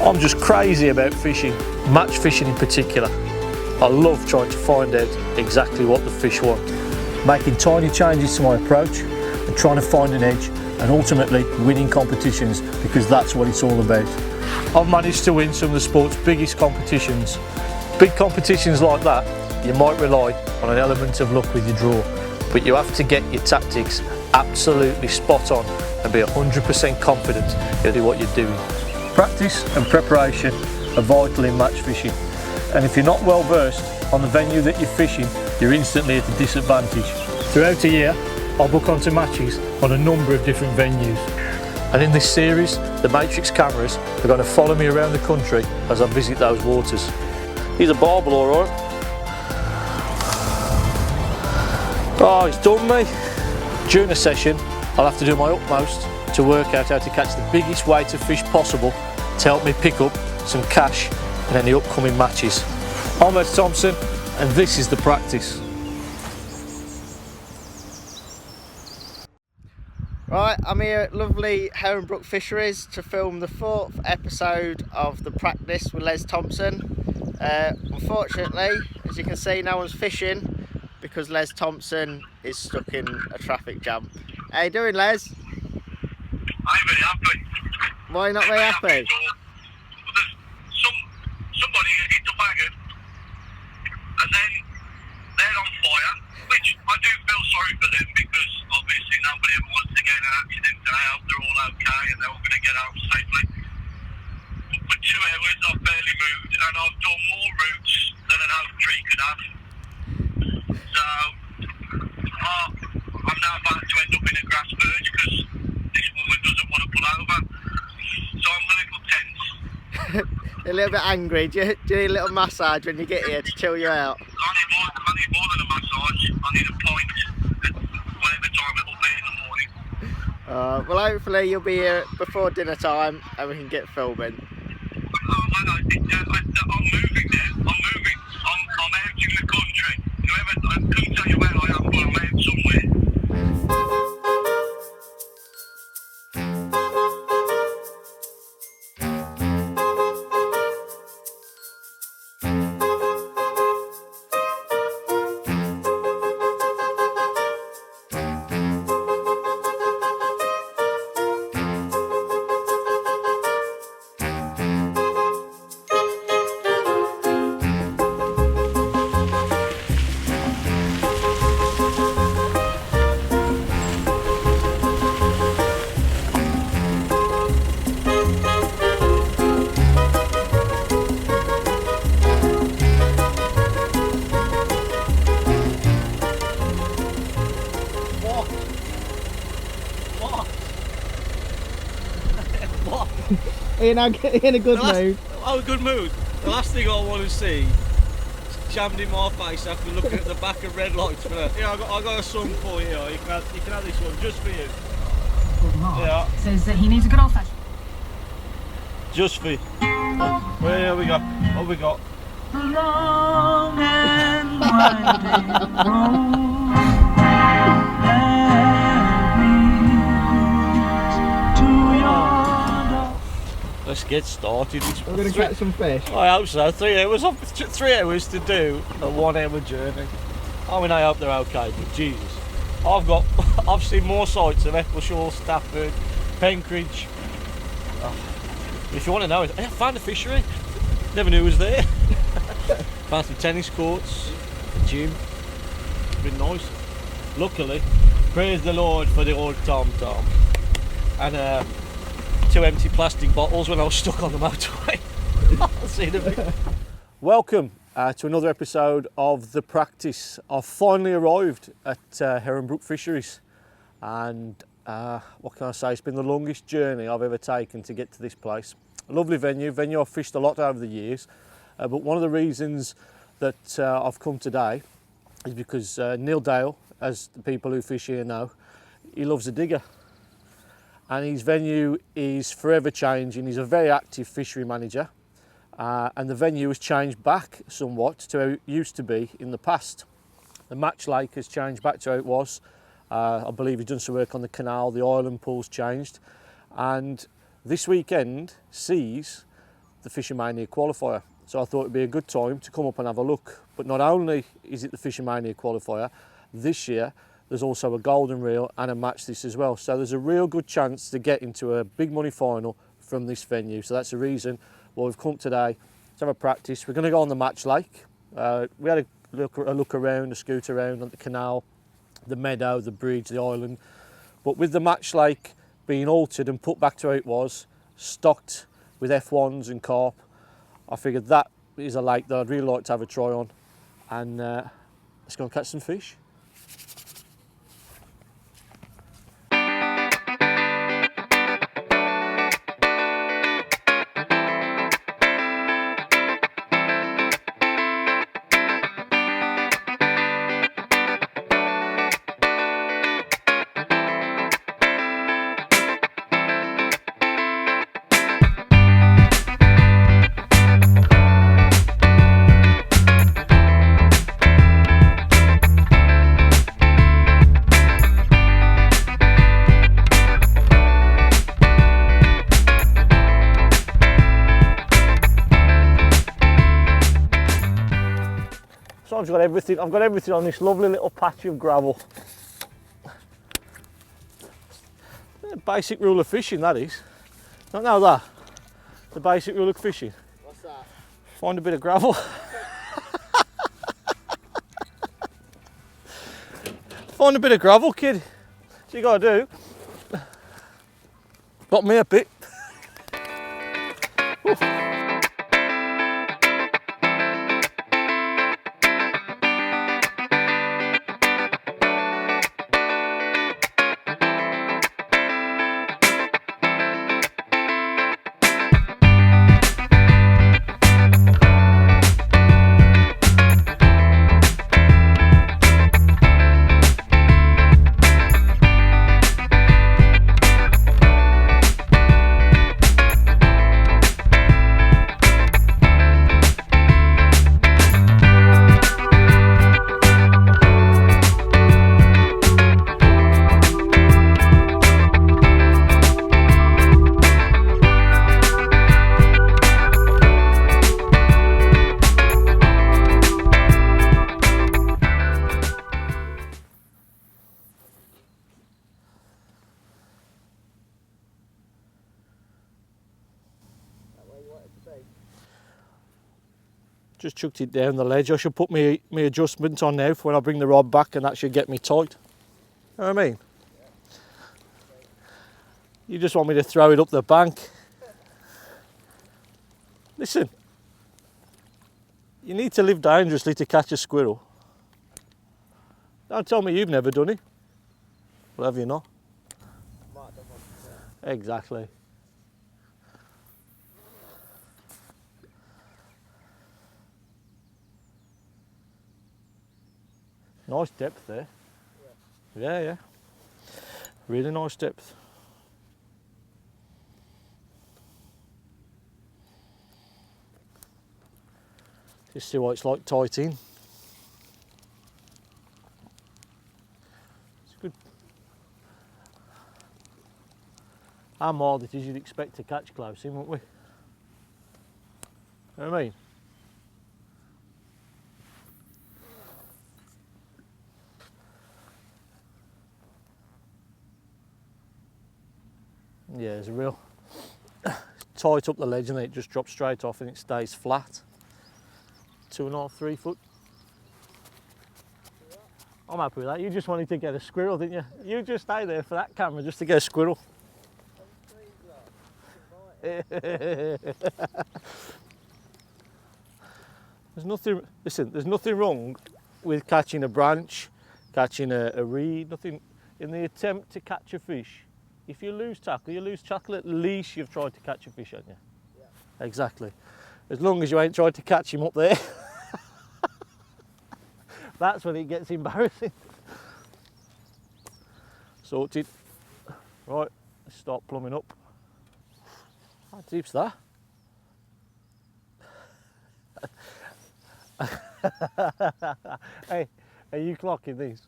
I'm just crazy about fishing, match fishing in particular. I love trying to find out exactly what the fish want, making tiny changes to my approach and trying to find an edge and ultimately winning competitions, because that's what it's all about. I've managed to win some of the sport's biggest competitions. Big competitions like that, you might rely on an element of luck with your draw, but you have to get your tactics absolutely spot on and be 100% confident in what you're doing. Practice and preparation are vital in match fishing, and if you're not well versed on the venue that you're fishing, you're instantly at a disadvantage. Throughout a year, I'll book onto matches on a number of different venues, and in this series, the Matrix cameras are going to follow me around the country as I visit those waters. He's a barbel, alright. Oh, he's done me. During a session, I'll have to do my utmost to work out how to catch the biggest weight of fish possible to help me pick up some cash in any upcoming matches. I'm Thompson, and this is the practice. Right, I'm here at lovely Heronbrook Fisheries to film the 4th episode of the practice with Les Thompson. Unfortunately, as you can see, no one's fishing because Les Thompson is stuck in a traffic jam. How you doing, Les? I'm very happy. Why not very happy? Somebody hit the wagon and then they're on fire, which I do feel sorry for them because obviously nobody ever wants to get in an accident, and I hope they're all okay and they're all going to get out safely. But for 2 hours I've barely moved and I've done more routes than an oak tree could have. So I'm now about to end up in a grass verge because this woman doesn't want to pull over. So I'm a little tense. A little bit angry. Do you need a little massage when you get here to chill you out? I need more than a massage. I need a pint at whatever time it will be in the morning. Well, hopefully you'll be here before dinner time and we can get filming. I'm moving there. I'm moving. I'm out in the country. I couldn't tell you where I am, but I'm out somewhere. In a good mood. Oh, good mood. The last thing I want to see is jammed in my face after looking at the back of red lights. Yeah, I got a song for you. You can have this one just for you. Yeah. Says that he needs a good old fashioned. Just for you. Well, here we go. What have we got? Long and winding road. Let's get started. We're going to catch some fish. I hope so. 3 hours. 3 hours to do a 1 hour journey. I mean, I hope they're okay, but Jesus. I've seen more sights of Eccleshall, Stafford, Penkridge. If you want to know it, I found a fishery. Never knew it was there. Found some tennis courts, a gym. Been nice. Luckily, praise the Lord for the old Tom Tom. And 2 empty plastic bottles when I was stuck on the motorway. I'll see you in a bit. Welcome to another episode of The Practice. I've finally arrived at Heronbrook Fisheries, and what can I say, it's been the longest journey I've ever taken to get to this place. A lovely venue I've fished a lot over the years, but one of the reasons that I've come today is because Neil Dale, as the people who fish here know, he loves a digger. And his venue is forever changing. He's a very active fishery manager, and the venue has changed back somewhat to how it used to be in the past. The match lake has changed back to how it was. I believe he's done some work on the canal, the island pool's changed, and this weekend sees the Fish O Mania qualifier. So I thought it'd be a good time to come up and have a look. But not only is it the Fish O Mania qualifier, this year there's also a golden reel and a match this as well. So there's a real good chance to get into a big money final from this venue. So that's the reason why we've come today to have a practice. We're going to go on the match lake. We had a look around, a scoot around on the canal, the meadow, the bridge, the island. But with the match lake being altered and put back to how it was, stocked with F1s and carp, I figured that is a lake that I'd really like to have a try on. And let's go and catch some fish. So I've got everything on this lovely little patch of gravel. Basic rule of fishing, that is. Don't know that? The basic rule of fishing. What's that? Find a bit of gravel. Find a bit of gravel, kid. That's what you gotta do. Got me a bit. Just chucked it down the ledge. I should put my adjustment on now for when I bring the rod back, and that should get me tight. You know what I mean? You just want me to throw it up the bank. Listen, you need to live dangerously to catch a squirrel. Don't tell me you've never done it. Well, have you not? Exactly. Nice depth there. Yeah. Really nice depth. Just see what it's like tight in. It's good. How mild it is, you'd expect to catch close in, wouldn't we? You know what I mean? Yeah, there's a real tight up the ledge and then it just drops straight off and it stays flat. 2.5, 3 foot. I'm happy with that. You just wanted to get a squirrel, didn't you? You just stay there for that camera just to get a squirrel. There's nothing wrong with catching a branch, catching a reed, nothing. In the attempt to catch a fish, if you lose tackle, at least you've tried to catch a fish, haven't you? Yeah. Exactly. As long as you ain't tried to catch him up there. That's when it gets embarrassing. Sorted. Right, let's start plumbing up. How deep's that? Hey, are you clocking these?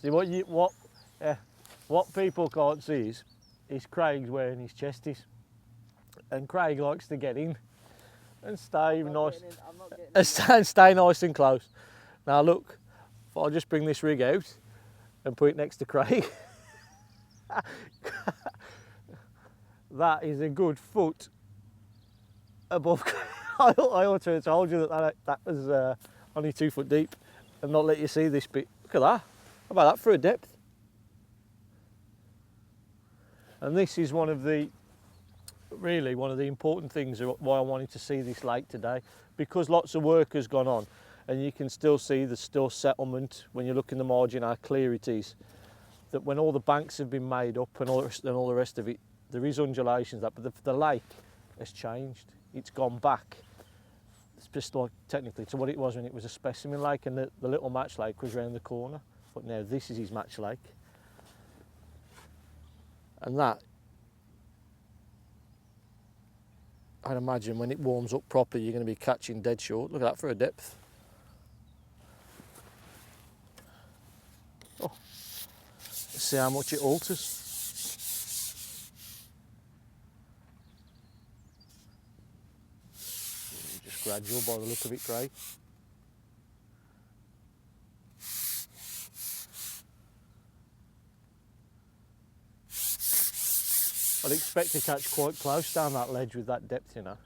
See what people can't see is Craig's wearing his chesties. and Craig likes to get in and stay nice I'm not getting and stay nice and close. Now look, if I just bring this rig out and put it next to Craig, that is a good foot above. I ought to have told you that was only 2 foot deep and not let you see this bit. Look at that. How about that for a depth? And this is one of the important things why I wanted to see this lake today, because lots of work has gone on and you can still see there's still settlement when you look in the margin how clear it is. That when all the banks have been made up and all the rest of it, there is undulations, but the lake has changed. It's gone back. It's just like technically to what it was when it was a specimen lake and the little match lake was round the corner. But now this is his match lake. And that, I'd imagine when it warms up properly, you're going to be catching dead short. Look at that for a depth. Oh, let's see how much it alters. Just gradual by the look of it, Craig. I'd expect to catch quite close down that ledge with that depth, you know.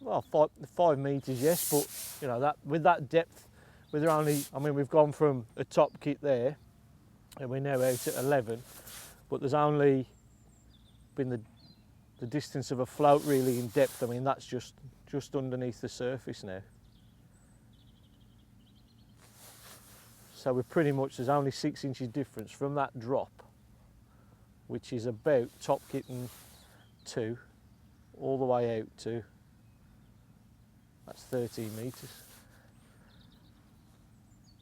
about 5 metres. Well, 5 metres, yes, but you know that with that depth, with only, I mean, we've gone from a top kit there, and we're now out at 11, but there's only been the distance of a float really in depth. I mean, that's just underneath the surface now. So we're pretty much, there's only 6 inches difference from that drop, which is about top kitten 2, all the way out to, that's 13 metres.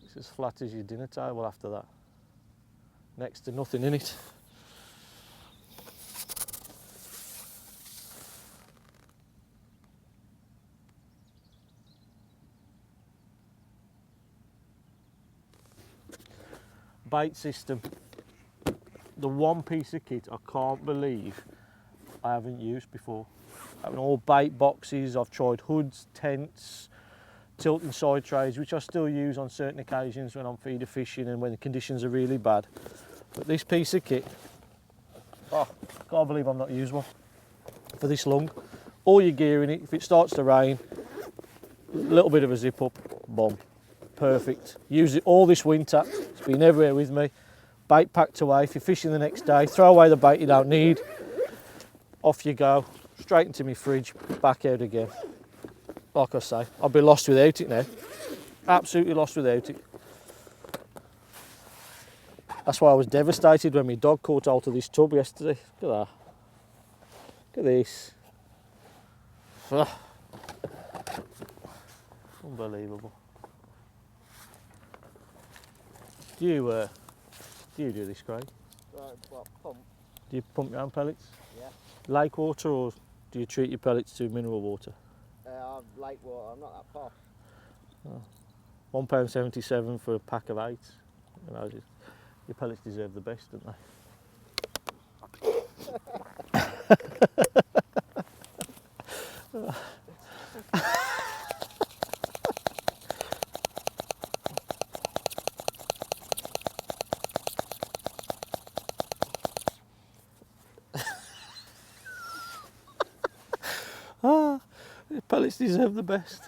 It's as flat as your dinner table after that. Next to nothing in it. Bait system, the one piece of kit I can't believe I haven't used before. Having all bait boxes, I've tried hoods, tents, tilting side trays, which I still use on certain occasions when I'm feeder fishing and when the conditions are really bad. But this piece of kit, oh, I can't believe I've not used one for this long. All your gear in it, if it starts to rain, a little bit of a zip up, boom. Perfect. Used it all this winter. It's been everywhere with me. Bait packed away. If you're fishing the next day, throw away the bait you don't need. Off you go. Straight into my fridge. Back out again. Like I say, I'll be lost without it now. Absolutely lost without it. That's why I was devastated when my dog caught hold of this tub yesterday. Look at that. Look at this. Ugh. Unbelievable. Do you do this, Craig? What, pump? Do you pump your own pellets? Yeah. Lake water, or do you treat your pellets to mineral water? Lake water, I'm not that posh. Oh. £1.77 for a pack of 8. You know, your pellets deserve the best, don't they? Your pellets deserve the best.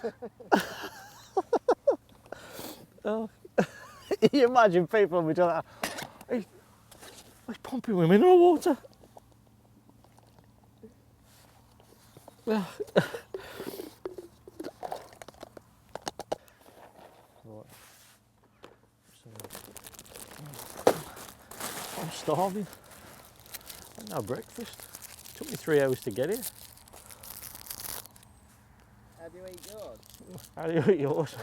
Oh. You imagine people would be like, he's pumping with mineral water. Right. I'm starving. I had no breakfast. It took me 3 hours to get here. How do you eat yours? How do you eat yours?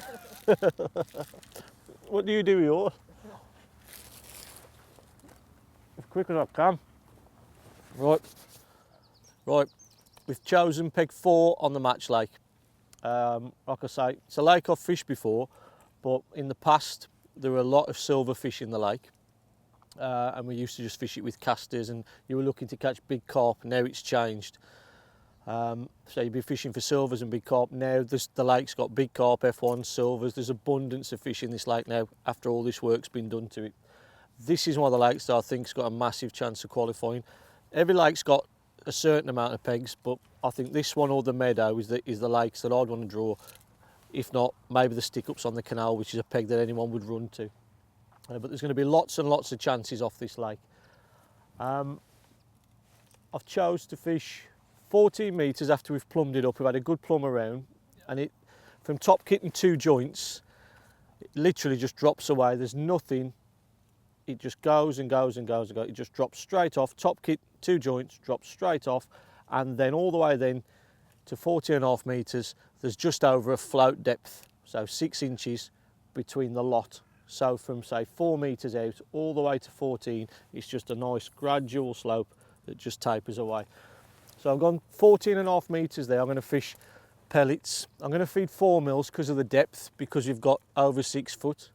What do you do with yours? As quick as I can. Right. We've chosen peg 4 on the match lake. Like I say, it's a lake I've fished before, but in the past there were a lot of silver fish in the lake. and we used to just fish it with casters, and you were looking to catch big carp. Now it's changed. So you'd be fishing for silvers and big carp. Now the lake's got big carp, F1, silvers. There's abundance of fish in this lake now after all this work's been done to it. This is one of the lakes that I think's got a massive chance of qualifying. Every lake's got a certain amount of pegs, but I think this one or the meadow is the lakes that I'd want to draw. If not, maybe the stick-ups on the canal, which is a peg that anyone would run to. But there's going to be lots and lots of chances off this lake. I've chose to fish 14 metres after we've plumbed it up. We've had a good plumb around, and it, from top kit and 2 joints, it literally just drops away. There's nothing. It just goes and goes and goes and goes. It just drops straight off. Top kit, 2 joints, drops straight off, and then all the way then to 14.5 metres. There's just over a float depth, so 6 inches between the lot. So from say 4 metres out all the way to 14, it's just a nice gradual slope that just tapers away. So I've gone 14.5 metres there. I'm going to fish pellets. I'm going to feed 4 mils because of the depth, because we've got over 6 foot.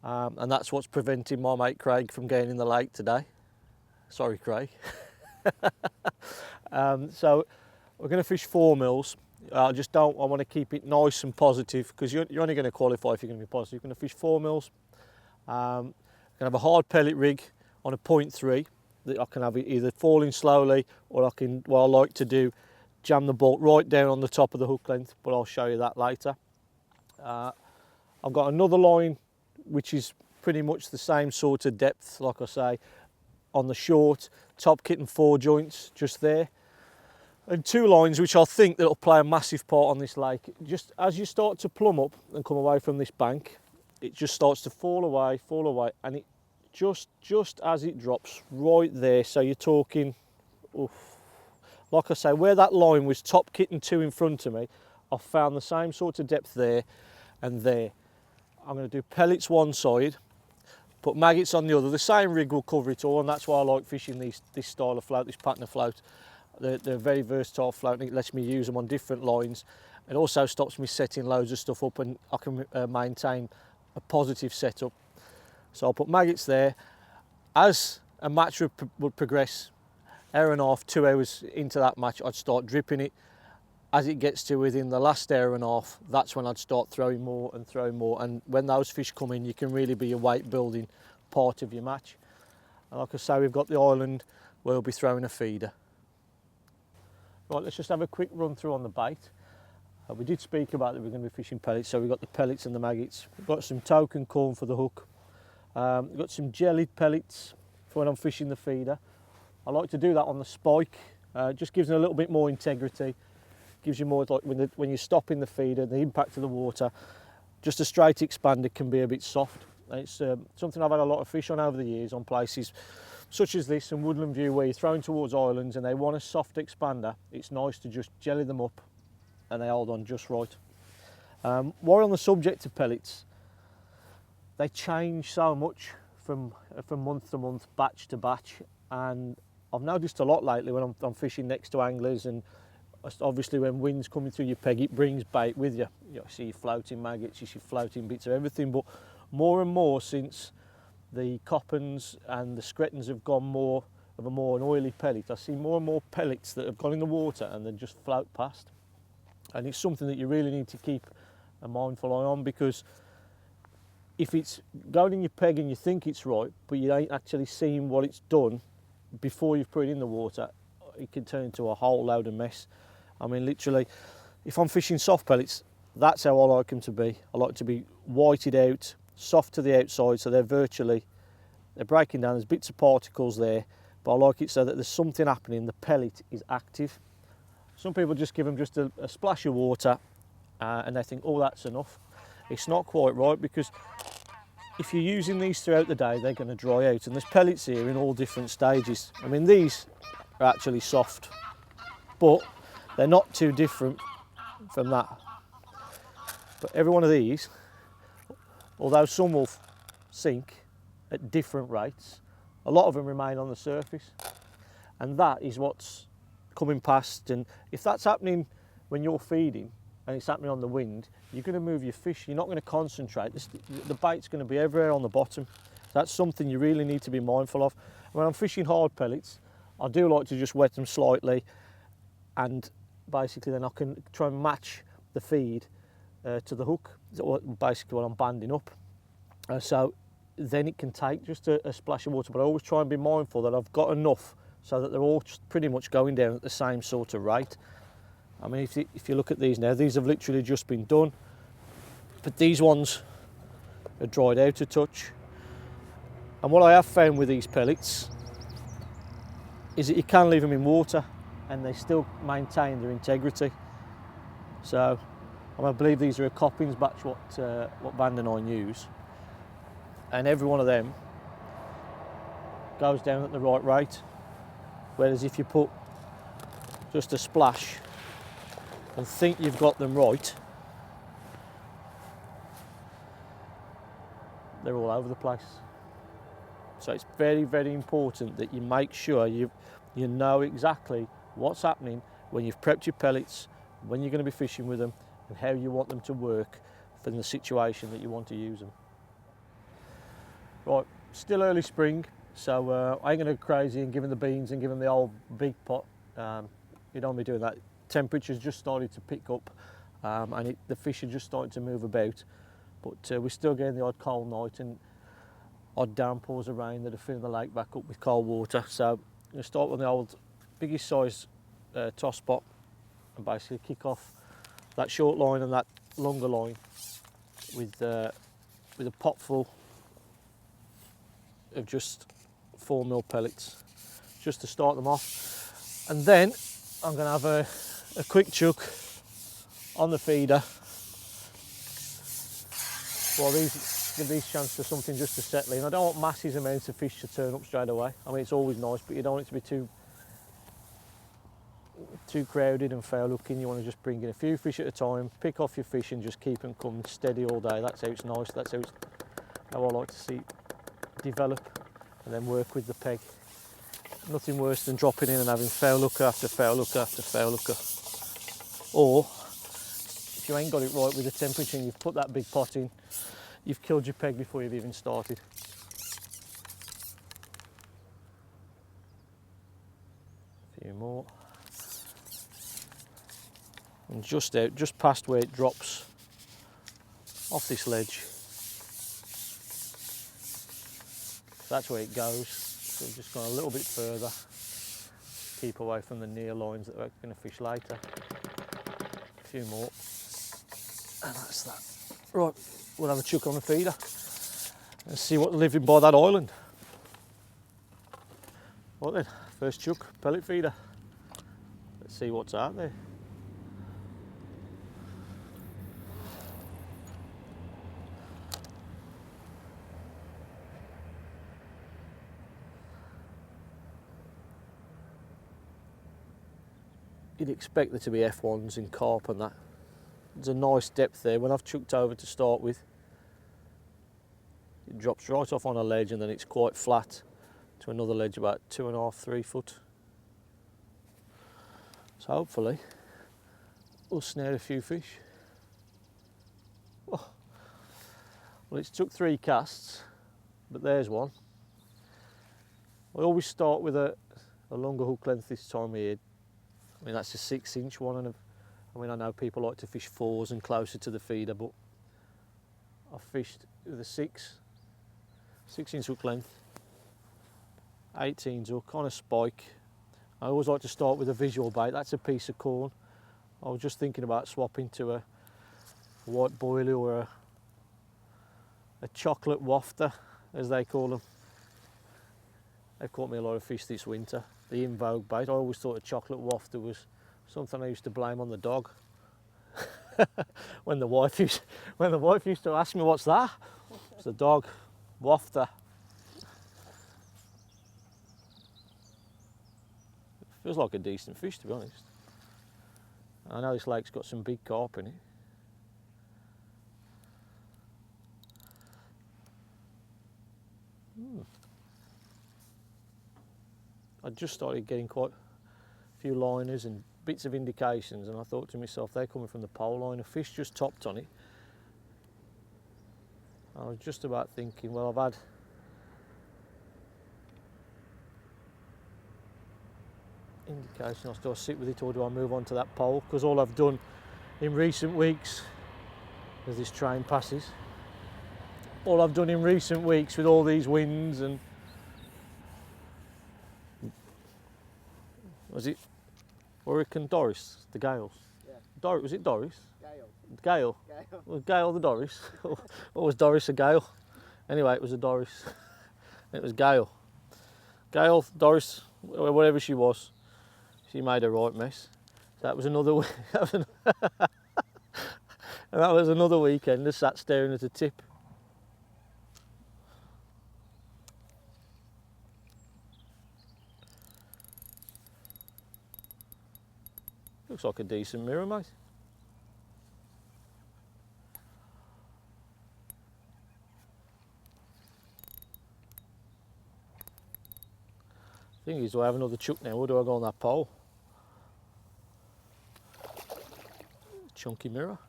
And that's what's preventing my mate Craig from getting in the lake today. Sorry, Craig. So we're going to fish 4 mils. I want to keep it nice and positive, because you're only going to qualify if you're going to be positive. You're going to fish 4 mils. I'm going to have a hard pellet rig on a 0.3 that I can have it either falling slowly, or I can, what I like to do, jam the bolt right down on the top of the hook length, but I'll show you that later. I've got another line which is pretty much the same sort of depth, like I say, on the short, top kit and 4 joints just there. And 2 lines which I think that'll play a massive part on this lake. Just as you start to plumb up and come away from this bank, it just starts to fall away, and it just as it drops right there. So you're talking, oof, like I say, where that line was top kit and 2 in front of me, I've found the same sort of depth there and there. I'm going to do pellets one side, put maggots on the other. The same rig will cover it all, and that's why I like fishing this style of float, this pattern of float. They're very versatile float, and it lets me use them on different lines. It also stops me setting loads of stuff up, and I can maintain a positive setup. So I'll put maggots there. As a match would progress, hour and a half, 2 hours into that match, I'd start dripping it. As it gets to within the last hour and a half, that's when I'd start throwing more. And when those fish come in, you can really be a weight building part of your match. And like I say, we've got the island where we'll be throwing a feeder. Right, let's just have a quick run through on the bait. We did speak about that we're going to be fishing pellets, so we've got the pellets and the maggots. We've got some token corn for the hook. We've got some jellied pellets for when I'm fishing the feeder. I like to do that on the spike. Just gives it a little bit more integrity. Gives you more, like when you're stopping the feeder, the impact of the water. Just a straight expander can be a bit soft. It's something I've had a lot of fish on over the years on places such as this and Woodland View, where you're thrown towards islands and they want a soft expander. It's nice to just jelly them up and they hold on just right. While we're on the subject of pellets, they change so much from month to month, batch to batch, and I've noticed a lot lately when I'm fishing next to anglers, and obviously when wind's coming through your peg, it brings bait with you. You see floating maggots, you see floating bits of everything, but more and more since the coppens and the scretins have gone more of an oily pellet, I see more and more pellets that have gone in the water and then just float past. And it's something that you really need to keep a mindful eye on, because if it's going in your peg and you think it's right, but you ain't actually seen what it's done before you've put it in the water, it can turn into a whole load of mess. I mean, literally, if I'm fishing soft pellets, that's how I like them to be. I like to be whited out, soft to the outside, so they're breaking down, there's bits of particles there, but I like it so that there's something happening, the pellet is active. Some people just give them just a splash of water and they think, oh, that's enough. It's not quite right, because if you're using these throughout the day, they're going to dry out, and there's pellets here in all different stages. I mean, these are actually soft, but they're not too different from that. But every one of these, although some will sink at different rates, a lot of them remain on the surface, and that is what's coming past. And if that's happening when you're feeding and it's happening on the wind, you're going to move your fish, you're not going to concentrate. The bait's going to be everywhere on the bottom, That's something you really need to be mindful of. When I'm fishing hard pellets, I do like to just wet them slightly, and basically then I can try and match the feed to the hook, basically what I'm banding up. So then it can take just a splash of water, but I always try and be mindful that I've got enough so that they're all just pretty much going down at the same sort of rate. I mean, if you look at these now, these have literally just been done, but these ones are dried out a touch. And what I have found with these pellets is that you can leave them in water and they still maintain their integrity. So I believe these are a Coppins batch what Van den Eyne use, and every one of them goes down at the right rate. Whereas if you put just a splash and think you've got them right, they're all over the place. So it's very, very important that you make sure you know exactly what's happening when you've prepped your pellets, when you're going to be fishing with them, and how you want them to work for the situation that you want to use them. Right, still early spring, so I ain't going to go crazy and give them the beans and give them the old big pot. You don't want to be doing that. Temperature's just started to pick up, and the fish are just starting to move about, but we're still getting the odd cold night and odd downpours of rain that are filling the lake back up with cold water. So I'm going to start with the old biggest size toss pot and basically kick off that short line and that longer line with a pot full of just 4mm pellets just to start them off. And then I'm going to have a quick chuck on the feeder while give these chance for something just to settle in. I don't want massive amounts of fish to turn up straight away. I mean, it's always nice, but you don't want it to be too crowded and foul looking. You want to just bring in a few fish at a time, pick off your fish and just keep them coming steady all day. That's how it's nice. That's how I like to see it develop, and then work with the peg. Nothing worse than dropping in and having foul looker after foul looker after foul looker. Or if you ain't got it right with the temperature and you've put that big pot in, you've killed your peg before you've even started. A few more. And just out, just past where it drops off this ledge. That's where it goes. So we've just gone a little bit further. Keep away from the near lines that we're going to fish later. A few more. And that's that. Right, we'll have a chuck on the feeder and see what's living by that island. Right then, first chuck, pellet feeder. Let's see what's out there. You'd expect there to be F1s in carp and that. There's a nice depth there. When I've chucked over to start with, it drops right off on a ledge and then it's quite flat to another ledge about 2.5, 3 foot. So hopefully we'll snare a few fish. Oh. Well, it's took 3 casts, but there's one. I always start with a longer hook length this time of year. I mean, that's a 6-inch one, and I mean, I know people like to fish 4s and closer to the feeder, but I've fished with a 6-inch hook length, 18s hook on a spike. I always like to start with a visual bait. That's a piece of corn. I was just thinking about swapping to a white boilie or a chocolate wafter, as they call them. They've caught me a lot of fish this winter. The in vogue bait. I always thought a chocolate wafter was something I used to blame on the dog. when the wife used to ask me, what's that? It's the dog wafter. Feels like a decent fish, to be honest. I know this lake's got some big carp in it. I just started getting quite a few liners and bits of indications, and I thought to myself, they're coming from the pole line. A fish just topped on it. I was just about thinking, well, I've had indication, do I sit with it or do I move on to that pole? Because all I've done in recent weeks, as this train passes, all I've done in recent weeks with all these winds and was it Hurricane Doris, the gales? Yeah. Was it Doris? Gale. Gale? Gale. Was Gale the Doris? Or was Doris a Gale? Anyway, it was a Doris. It was Gale. Gale, Doris, whatever she was, she made a right mess. So that was another that was another weekend. I sat staring at a tip. Looks like a decent mirror, mate. Thing is, do I have another chuck now or do I go on that pole? Chunky mirror.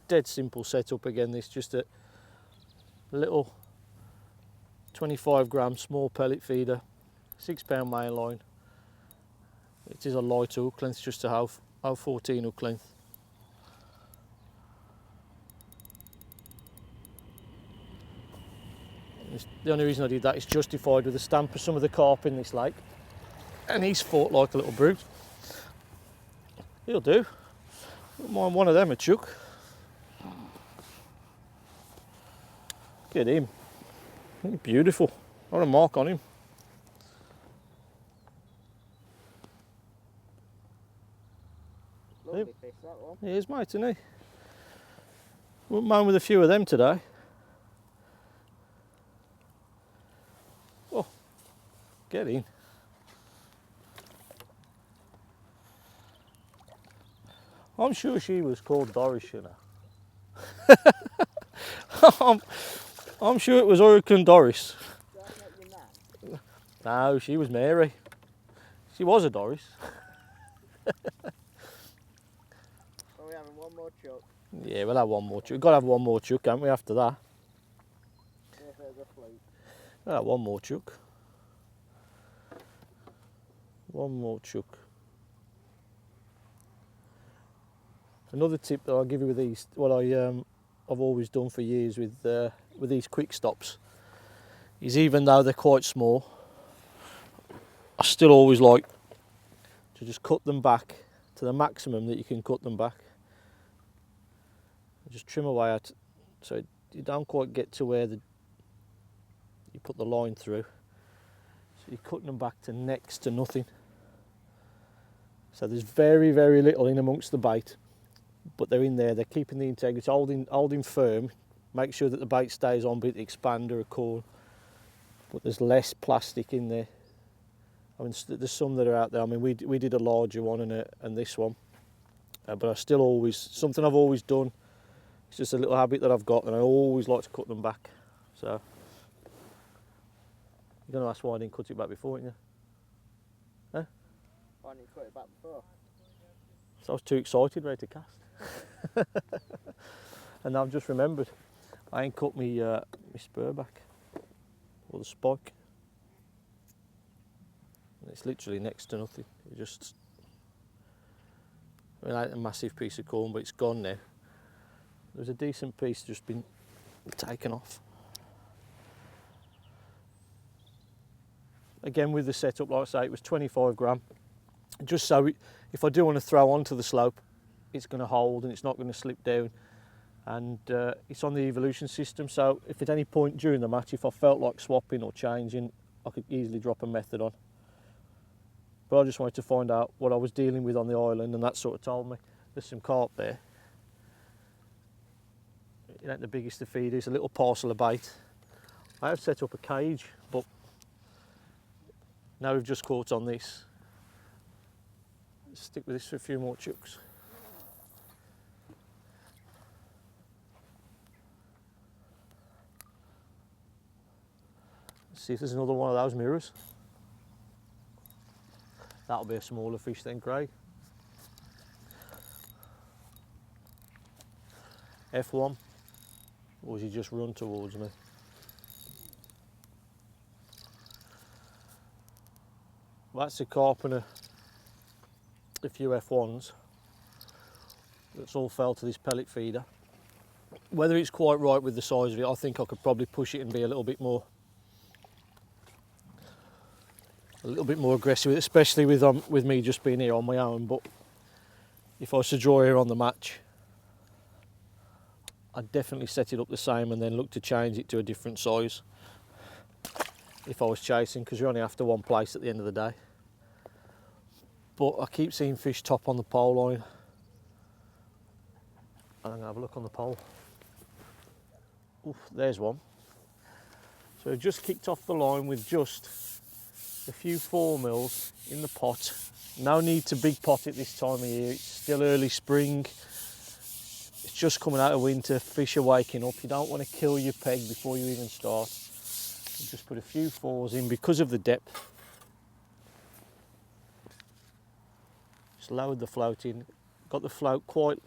Dead simple setup again, this just a little 25 gram small pellet feeder, £6 main line. It is a light hook length, just a half 14 hook length. The only reason I did that is justified with the stamp of some of the carp in this lake, and he's fought like a little brute. He'll do. Wouldn't mind one of them a chuck. Look at him. He's beautiful. Got a mark on him. Lovely fish, that one. He is, mate, isn't he? Wouldn't mind with a few of them today. Oh, get in. I'm sure she was called Doris, you know. I'm sure it was Hurricane Doris. No, she was Mary. She was a Doris. So we're having one more chuck. Yeah, we'll have one more chuck. We've got to have one more chuck, haven't we, after that? If there's a fluke. We'll have one more chuck. One more chuck. Another tip that I'll give you with these, what I've always done for years with these quick stops, is even though they're quite small, I still always like to just cut them back to the maximum that you can cut them back. Just trim away at, so you don't quite get to where you put the line through. So you're cutting them back to next to nothing. So there's very, very little in amongst the bait, but they're in there, they're keeping the integrity, holding firm, make sure that the bait stays on, be it expander or corn, but there's less plastic in there. I mean, there's some that are out there. I mean, we did a larger one and this one, but I still always, something I've always done, it's just a little habit that I've got, and I always like to cut them back. So you're going to ask why I didn't cut it back before, aren't you? Huh? Why didn't you cut it back before? So I was too excited, ready to cast. And I've just remembered, I ain't cut my spur back, or the spike. And it's literally next to nothing. It just, I mean, I had a massive piece of corn, but it's gone now. There's a decent piece just been taken off. Again, with the setup, like I say, it was 25 gram. Just so if I do want to throw onto the slope, it's going to hold and it's not going to slip down. And it's on the evolution system, so if at any point during the match, if I felt like swapping or changing, I could easily drop a method on. But I just wanted to find out what I was dealing with on the island, and that sort of told me. There's some carp there. It ain't the biggest of feeders, a little parcel of bait. I have set up a cage, but now we've just caught on this. Let's stick with this for a few more chucks. Let's see if there's another one of those mirrors. That'll be a smaller fish then, Craig. F1. Or has he just run towards me? That's a carp and a few F1s. That's all fell to this pellet feeder. Whether it's quite right with the size of it, I think I could probably push it and be a little bit more aggressive, especially with me just being here on my own. But if I was to draw here on the match, I'd definitely set it up the same and then look to change it to a different size if I was chasing, because you're only after one place at the end of the day. But I keep seeing fish top on the pole line. I'm going to have a look on the pole. Oof, there's one. So I've just kicked off the line with just a few 4 mils in the pot. No need to big pot it this time of year. It's still early spring. It's just coming out of winter. Fish are waking up. You don't want to kill your peg before you even start. You just put a few 4s in because of the depth. Just lowered the float in. Got the float quite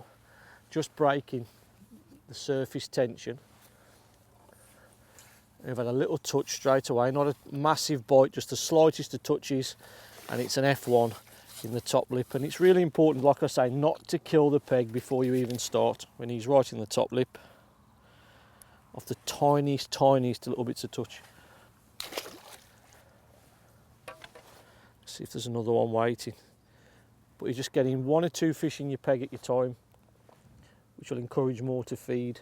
just breaking the surface tension. We've had a little touch straight away, not a massive bite, just the slightest of touches, and it's an F1 in the top lip. And it's really important, like I say, not to kill the peg before you even start, when he's right in the top lip, off the tiniest little bits of touch. See if there's another one waiting. But you're just getting 1 or 2 fish in your peg at your time, which will encourage more to feed,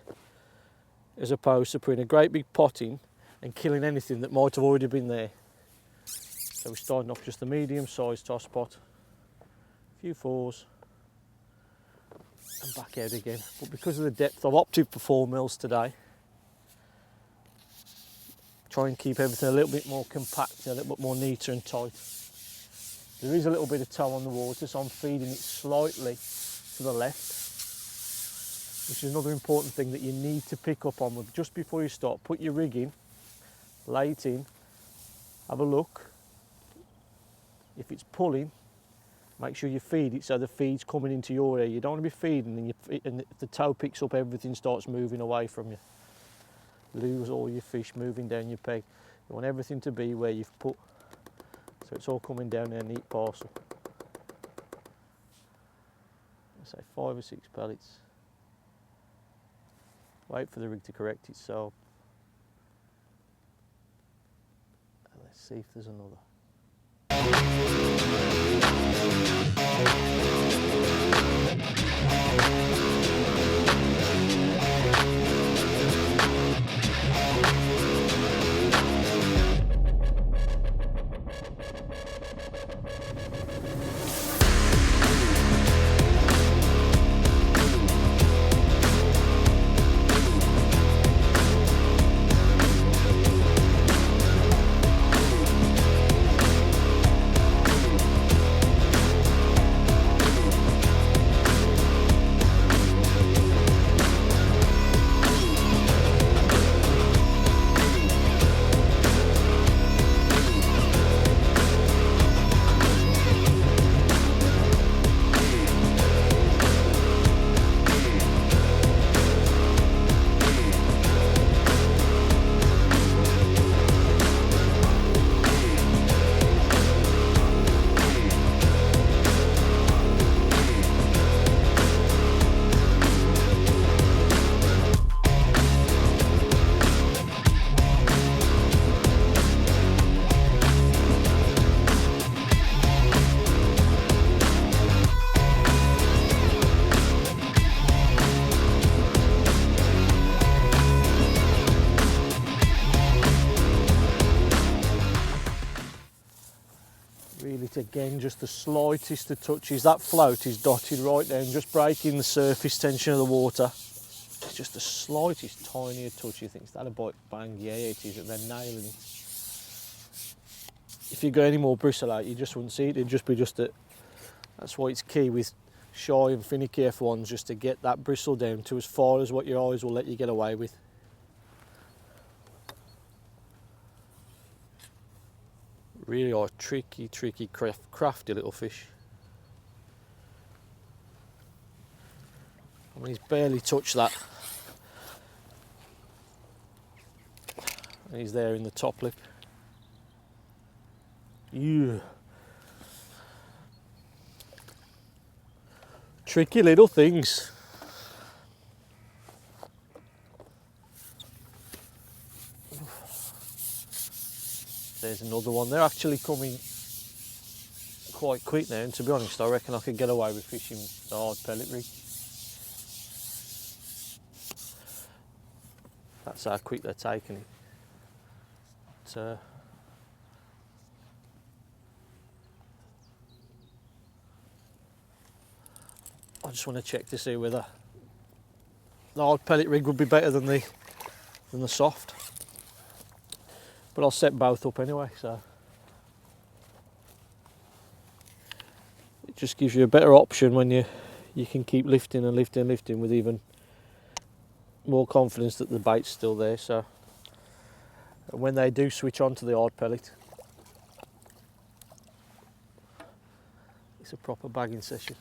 as opposed to putting a great big pot in and killing anything that might have already been there. So we're starting off just the medium-sized toss pot, a few 4s, and back out again. But because of the depth, I've opted for 4 mils today. Try and keep everything a little bit more compact, a little bit more neater and tight. There is a little bit of toe on the water, so I'm feeding it slightly to the left, which is another important thing that you need to pick up on just before you start. Put your rig in, lay it in, have a look. If it's pulling, make sure you feed it so the feed's coming into your ear. You don't want to be feeding and if the toe picks up, everything starts moving away from you. Lose all your fish moving down your peg. You want everything to be where you've put, so it's all coming down in a neat parcel. Say 5 or 6 pellets. Wait for the rig to correct itself. And let's see if there's another. Again, just the slightest of touches. That float is dotted right down, just breaking the surface tension of the water. It's just the slightest, tinier touch. You think, is that a bite? Bang, yeah, it is, and they're nailing it. If you got any more bristle out, you just wouldn't see it. It'd just be that's why it's key with shy and finicky F1s, just to get that bristle down to as far as what your eyes will let you get away with. Really are tricky, crafty little fish. I mean, he's barely touched that. And he's there in the top lip. Yeah. Tricky little things. There's another one. They're actually coming quite quick now, and to be honest, I reckon I could get away with fishing the hard pellet rig. That's how quick they're taking it. But, I just want to check to see whether the hard pellet rig would be better than the soft. But I'll set both up anyway, so it just gives you a better option when you can keep lifting and lifting and lifting with even more confidence that the bait's still there. So when they do switch on to the hard pellet, it's a proper bagging session.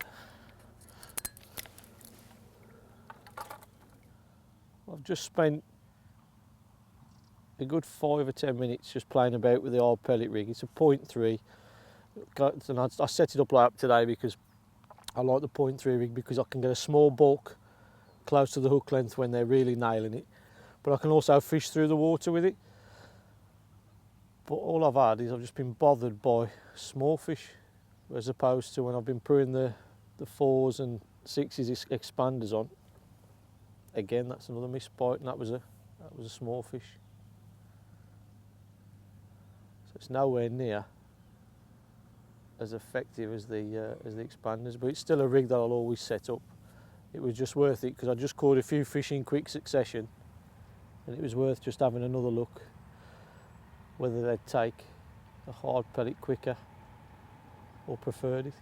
I've just spent a good 5 or 10 minutes just playing about with the hard pellet rig. It's a 0.3, and I set it up like that today because I like the 0.3 rig because I can get a small bulk close to the hook length when they're really nailing it, but I can also fish through the water with it. But all I've had is I've just been bothered by small fish, as opposed to when I've been putting the 4s and 6s expanders on. Again, that's another missed bite, and that was a small fish. So it's nowhere near as effective as the expanders, but it's still a rig that I'll always set up. It was just worth it because I just caught a few fish in quick succession, and it was worth just having another look whether they'd take a hard pellet quicker or preferred it.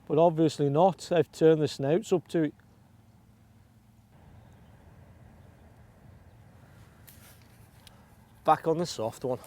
But obviously not. They've turned the snouts up to it. Back on the soft one.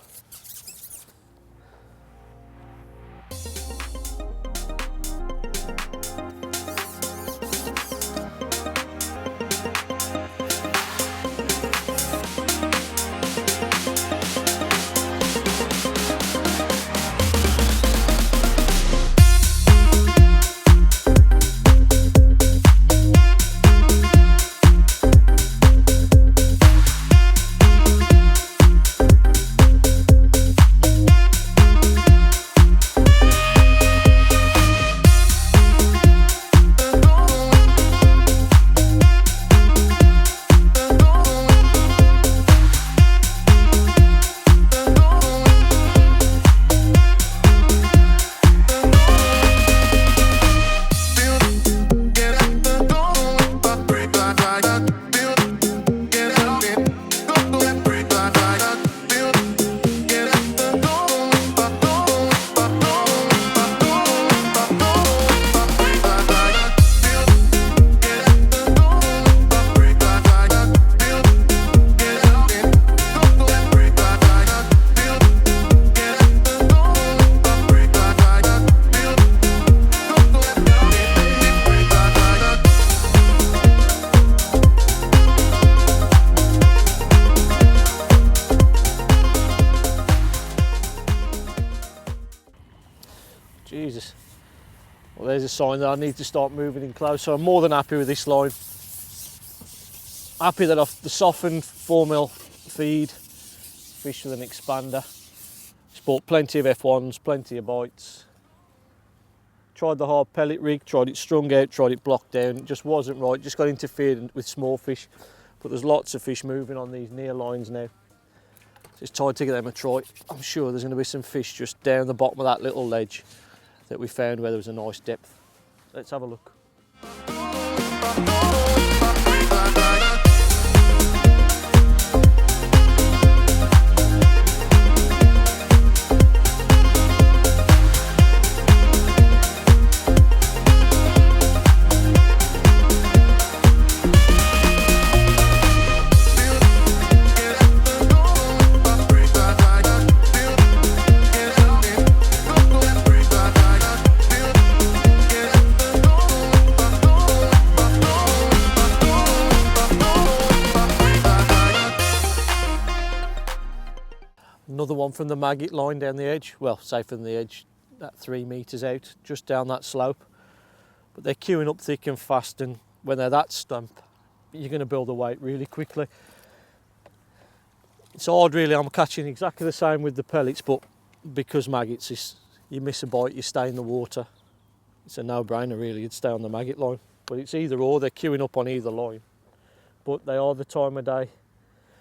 Jesus. Well, there's a sign that I need to start moving in close. So I'm more than happy with this line. Happy that I've the softened 4mm feed, fish with an expander. Sport plenty of F1s, plenty of bites. Tried the hard pellet rig, tried it strung out, tried it blocked down. It just wasn't right, just got interfered with small fish. But there's lots of fish moving on these near lines now. So it's time to give them a try. I'm sure there's going to be some fish just down the bottom of that little ledge that we found where there was a nice depth. Let's have a look. another one from the maggot line down the edge. Well, say from the edge, that 3 metres out, just down that slope. But they're queuing up thick and fast, and when they're that stump, you're going to build a weight really quickly. It's hard really, I'm catching exactly the same with the pellets, but because maggots, you miss a bite, you stay in the water. It's a no-brainer really, you'd stay on the maggot line. But it's either or, they're queuing up on either line. But they are the time of day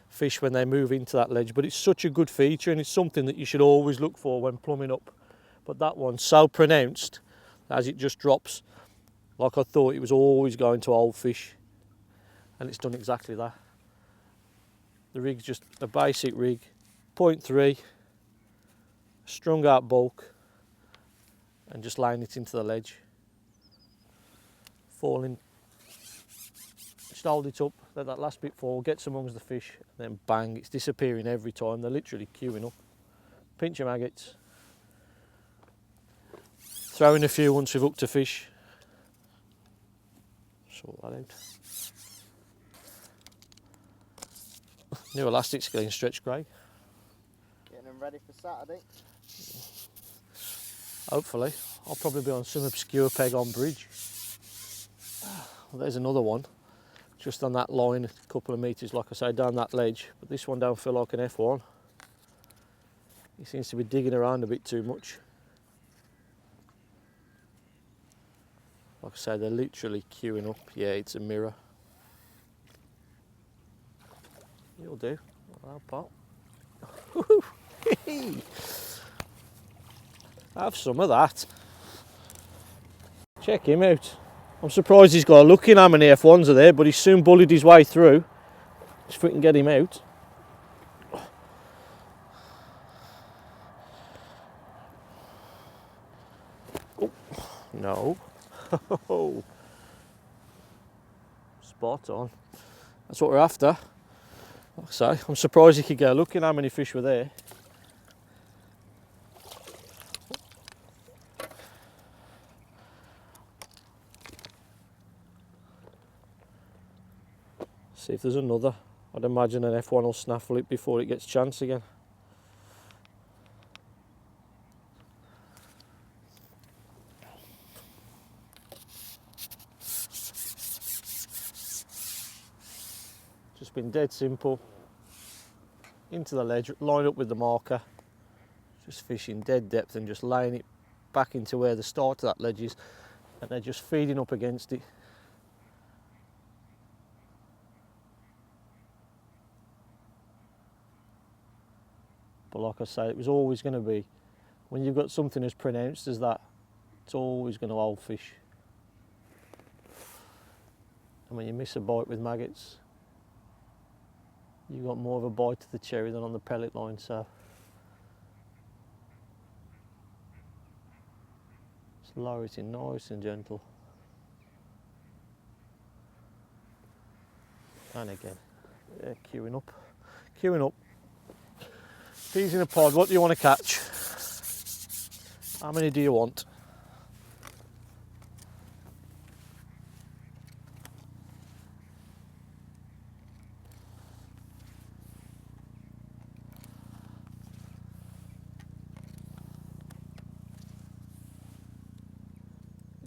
fish when they move into that ledge. But it's such a good feature, and it's something that you should always look for when plumbing up. But that one's so pronounced, as it just drops, like I thought it was always going to old fish. And it's done exactly that. The rig's just a basic rig, 0.3, strung out bulk, and just laying it into the ledge. Falling, just hold it up, let that last bit fall, gets amongst the fish, and then bang, it's disappearing every time. They're literally queuing up. Pinch your maggots, throw in a few once we've hooked a fish. Sort that out. New elastics getting stretched great. Getting them ready for Saturday. Hopefully. I'll probably be on some obscure peg on bridge. Well, there's another one. Just on that line, a couple of metres, like I say, down that ledge. But this one don't feel like an F1. He seems to be digging around a bit too much. Like I say, they're literally queuing up. Yeah, it's a mirror. You'll do. I'll pop. Have some of that. Check him out. I'm surprised he's got a look in how many F1s are there, but he's soon bullied his way through. Just if we can get him out. Oh, no. Spot on. That's what we're after. Like I say, I'm surprised he could get a look in how many fish were there. See if there's another. I'd imagine an F1 will snaffle it before it gets chance again. Just been dead simple. Into the ledge, line up with the marker. Just fishing dead depth and just laying it back into where the start of that ledge is. And they're just feeding up against it. But like I say, it was always going to be, when you've got something as pronounced as that, it's always going to hold fish. And when you miss a bite with maggots, you've got more of a bite to the cherry than on the pellet line, so just lower it in nice and gentle. And again, yeah, queuing up, queuing up. Peas in a pod, what do you want to catch? How many do you want?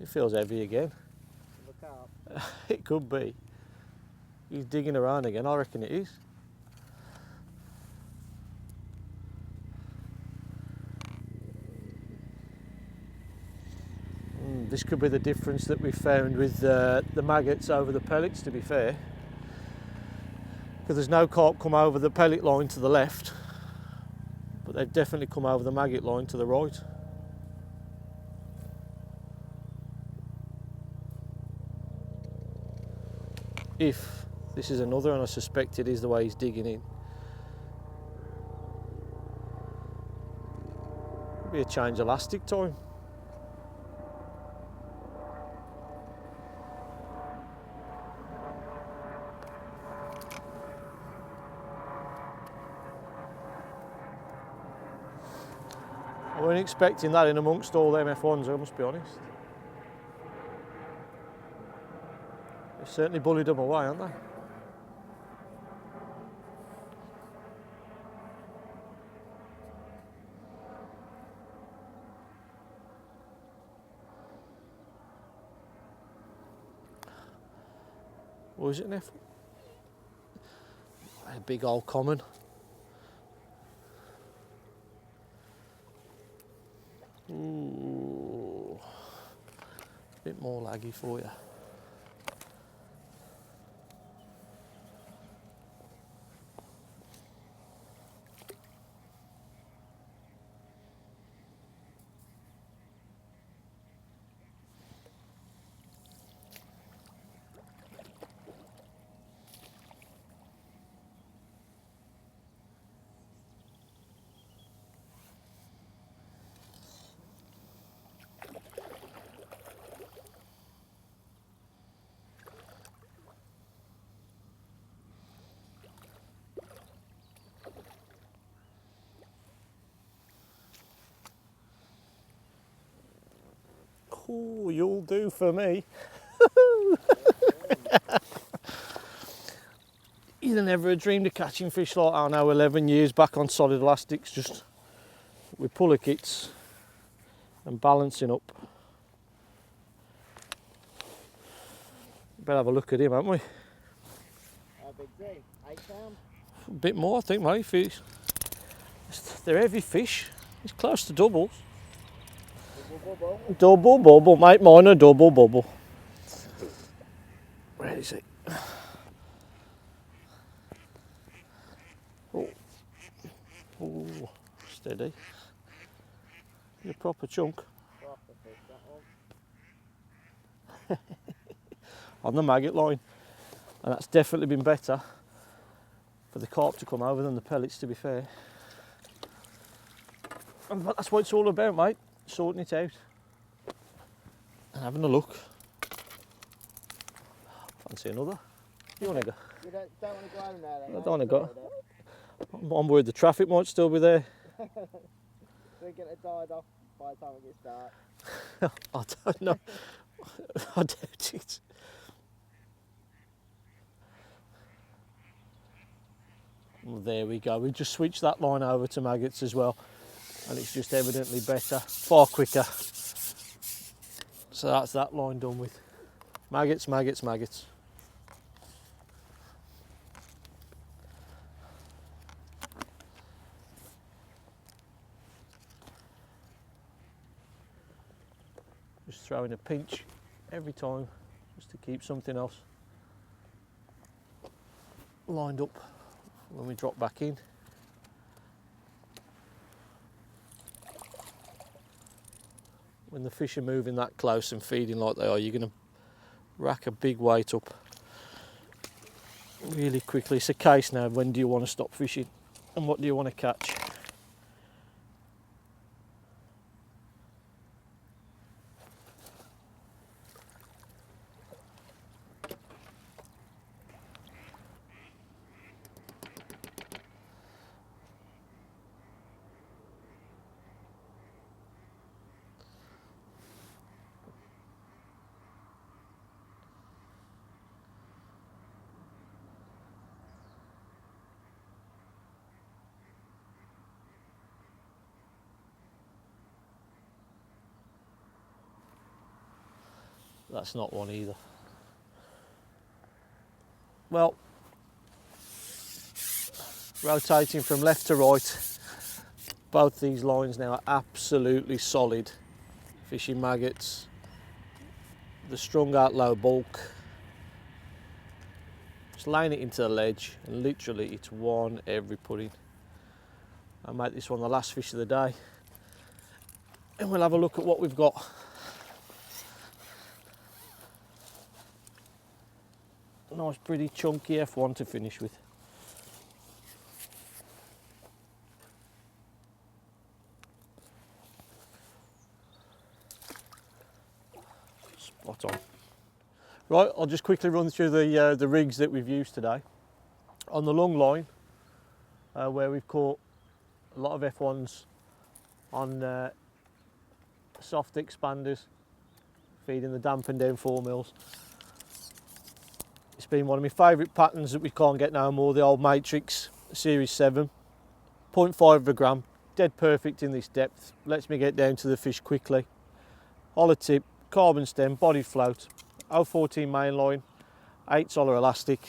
It feels heavy again. Look out. It could be. He's digging around again, I reckon it is. This could be the difference that we found with the maggots over the pellets, to be fair. Because there's no carp come over the pellet line to the left, but they've definitely come over the maggot line to the right. If this is another, and I suspect it is the way he's digging in. Could be a change elastic time. I wasn't expecting that in amongst all them F1s, I must be honest. They've certainly bullied them away, haven't they? Or is it an F? A big old common. Ooh, a bit more laggy for you. Oh, you'll do for me. You'd have never dreamed of catching fish like I know 11 years back on solid elastics, just with puller kits and balancing up. Better have a look at him, haven't we? How big's he? 8 pound? A bit more, I think, mate. Fish. They're heavy fish. It's close to doubles. Double bubble, mate. Mine a double bubble. Where is it? Oh, oh, steady. You're a proper chunk. On the maggot line, and that's definitely been better for the carp to come over than the pellets, to be fair. And that's what it's all about, mate. Sorting it out and having a look. Fancy another? You want to go? You don't want to go home now then? I don't want to go. I'm worried the traffic might still be there. We're going to die off by the time we get started. I don't know. I doubt it. Well, there we go. We just switched that line over to maggots as well, and it's just evidently better, far quicker. So that's that line done with. Maggots, maggots, maggots. Just throwing a pinch every time, just to keep something else lined up when we drop back in. When the fish are moving that close and feeding like they are, you're going to rack a big weight up really quickly. It's a case now, when do you want to stop fishing and what do you want to catch? That's not one either. Well, rotating from left to right, both these lines now are absolutely solid. Fishing maggots, the strung out low bulk. Just laying it into the ledge and literally it's one every pudding. I'll make this one the last fish of the day and we'll have a look at what we've got. Nice pretty chunky F1 to finish with. Spot on. Right, I'll just quickly run through the rigs that we've used today. On the long line, where we've caught a lot of F1s on soft expanders, feeding the damp and down 4mm. It's been one of my favourite patterns that we can't get no more, the old Matrix Series 7. 0.5 of a gram, dead perfect in this depth, lets me get down to the fish quickly. Hollow tip, carbon stem, body float, 014 main line, 8 elastic.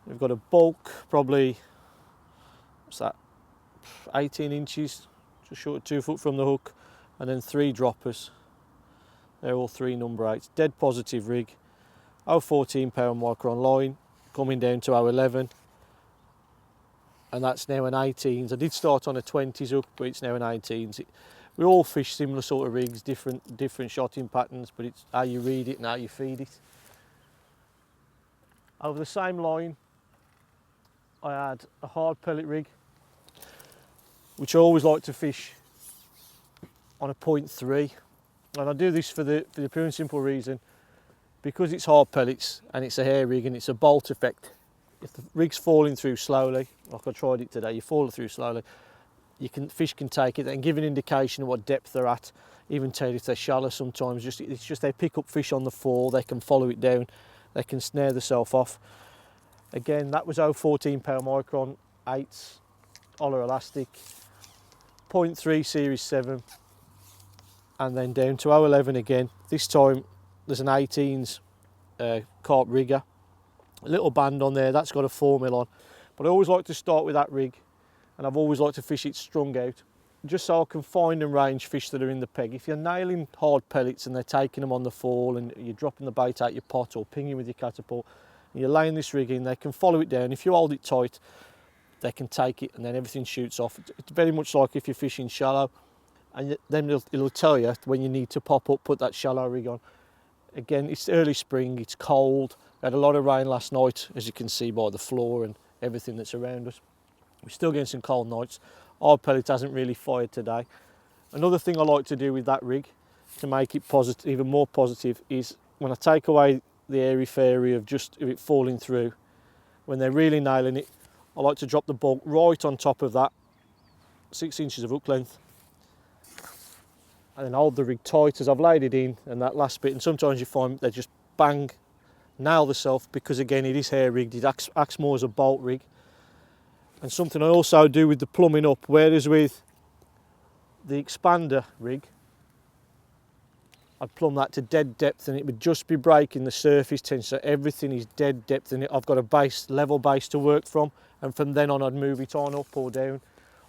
We've got a bulk, probably, what's that, 18 inches, just short of 2 foot from the hook, and then 3 droppers. They're all 3 number 8s. Dead positive rig. 0.14 pound micron line, coming down to 0.11. And that's now an 18s. I did start on a 20s hook, but it's now an 18s. We all fish similar sort of rigs, different shotting patterns, but it's how you read it and how you feed it. Over the same line, I had a hard pellet rig, which I always like to fish on a 0.3. And I do this for the pure and simple reason, because it's hard pellets and it's a hair rig and it's a bolt effect. If the rig's falling through slowly, like I tried it today, you fall through slowly, fish can take it and give an indication of what depth they're at, even tell if they're shallow sometimes. It's just they pick up fish on the fall, they can follow it down, they can snare themselves off. Again, that was 0.14 pound micron, 8s, elastic, 0.3 series 7, and then down to 0.11 again. This time there's an 18s carp rigger. A little band on there, that's got a 4mm on. But I always like to start with that rig, and I've always liked to fish it strung out, just so I can find and range fish that are in the peg. If you're nailing hard pellets and they're taking them on the fall and you're dropping the bait out your pot or pinging with your catapult, and you're laying this rig in, they can follow it down. If you hold it tight, they can take it and then everything shoots off. It's very much like if you're fishing shallow, and then it'll tell you when you need to pop up, put that shallow rig on. Again, it's early spring, it's cold. We had a lot of rain last night, as you can see by the floor and everything that's around us. We're still getting some cold nights. Hard pellet hasn't really fired today. Another thing I like to do with that rig to make it positive, even more positive, is when I take away the airy-fairy of just it falling through, when they're really nailing it, I like to drop the bulk right on top of that, 6 inches of hook length, and then hold the rig tight as I've laid it in, and that last bit, and sometimes you find they just bang, nail themselves, because again it is hair rigged, it acts more as a bolt rig. And something I also do with the plumbing up, whereas with the expander rig, I'd plumb that to dead depth and it would just be breaking the surface tension, so everything is dead depth and I've got a level base to work from, and from then on I'd move it on up or down.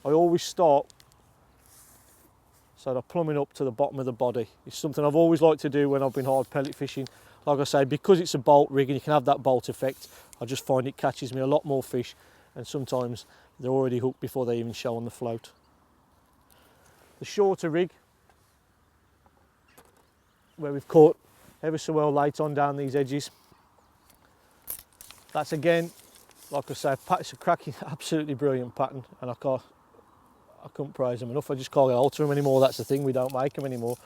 I always start so that I'm plumbing up to the bottom of the body. It's something I've always liked to do when I've been hard pellet fishing. Like I say, because it's a bolt rig and you can have that bolt effect, I just find it catches me a lot more fish, and sometimes they're already hooked before they even show on the float. The shorter rig, where we've caught ever so well late on down these edges, that's again, like I say, it's a cracking, absolutely brilliant pattern, and I couldn't praise them enough. I just can't get hold of them anymore. That's the thing, we don't make them anymore.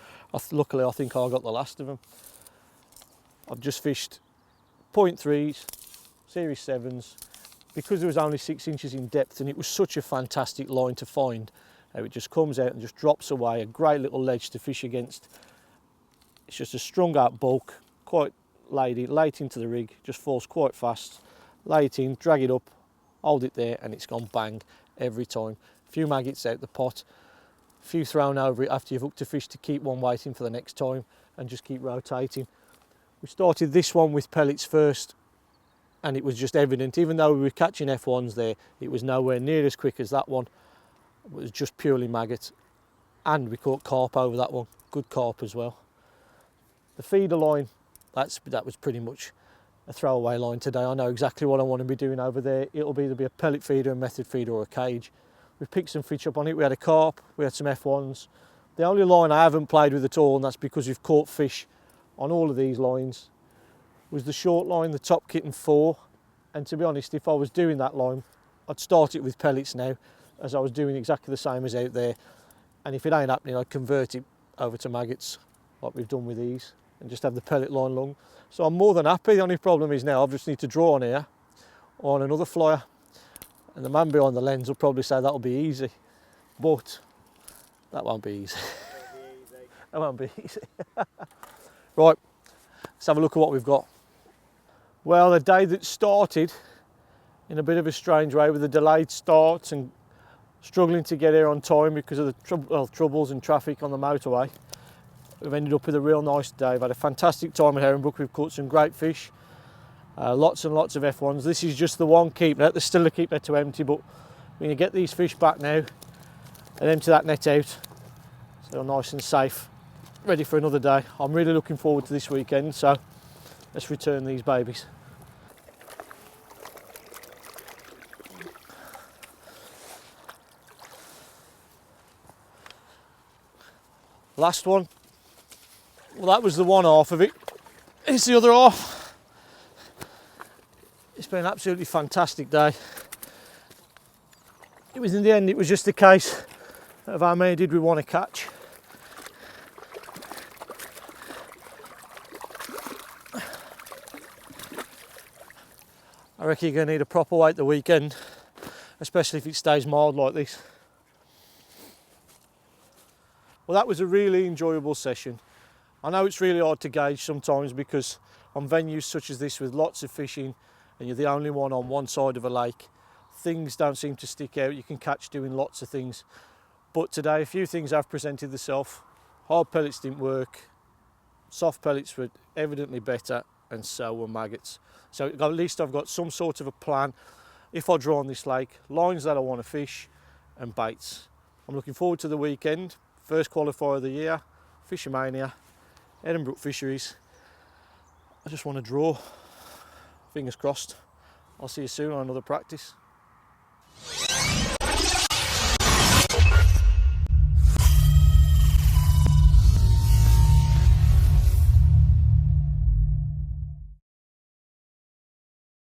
Luckily I think I got the last of them. I've just fished 0.3s, series 7s, because there was only 6 inches in depth and it was such a fantastic line to find. It just comes out and just drops away, a great little ledge to fish against. It's just a strung out bulk, quite late into the rig, just falls quite fast. Lay it in, drag it up, hold it there, and it's gone bang every time. A few maggots out the pot, a few thrown over it after you've hooked a fish to keep one waiting for the next time, and just keep rotating. We started this one with pellets first, and it was just evident, even though we were catching F1s there, it was nowhere near as quick as that one. It was just purely maggot, and we caught carp over that one, good carp as well. The feeder line, that was pretty much a throwaway line today. I know exactly what I want to be doing over there. It'll either be a pellet feeder, a method feeder, or a cage. We've picked some fish up on it. We had a carp, we had some F1s. The only line I haven't played with at all, and that's because we've caught fish on all of these lines, was the short line, the top kitten 4. And to be honest, if I was doing that line, I'd start it with pellets now, as I was doing exactly the same as out there. And if it ain't happening, I'd convert it over to maggots, like we've done with these, and just have the pellet line long. So I'm more than happy. The only problem is now I just need to draw on here on another flyer, and the man behind the lens will probably say that'll be easy, but that won't be easy. That won't be easy. Right, let's have a look at what we've got. Well, the day that started in a bit of a strange way with a delayed start and struggling to get here on time because of the troubles and traffic on the motorway, we've ended up with a real nice day. We've had a fantastic time at Heronbrook. We've caught some great fish, Lots and lots of F1s. This is just the one keep net. There's still a keep net to empty, but we're going to get these fish back now and empty that net out so they're nice and safe, ready for another day. I'm really looking forward to this weekend, so let's return these babies. Last one. Well, that was the one half of it. Here's the other half. It's been an absolutely fantastic day. It was, in the end, it was just a case of how many did we want to catch. I reckon you're going to need a proper weight the weekend, especially if it stays mild like this. Well, that was a really enjoyable session. I know it's really hard to gauge sometimes because on venues such as this with lots of fishing and you're the only one on one side of a lake, things don't seem to stick out. You can catch doing lots of things. But today a few things have presented themselves. Hard pellets didn't work, soft pellets were evidently better, and so were maggots. So at least I've got some sort of a plan if I draw on this lake, lines that I want to fish and baits. I'm looking forward to the weekend. First qualifier of the year, Fish O Mania, Heronbrook Fisheries. I just want to draw. Fingers crossed. I'll see you soon on another practice.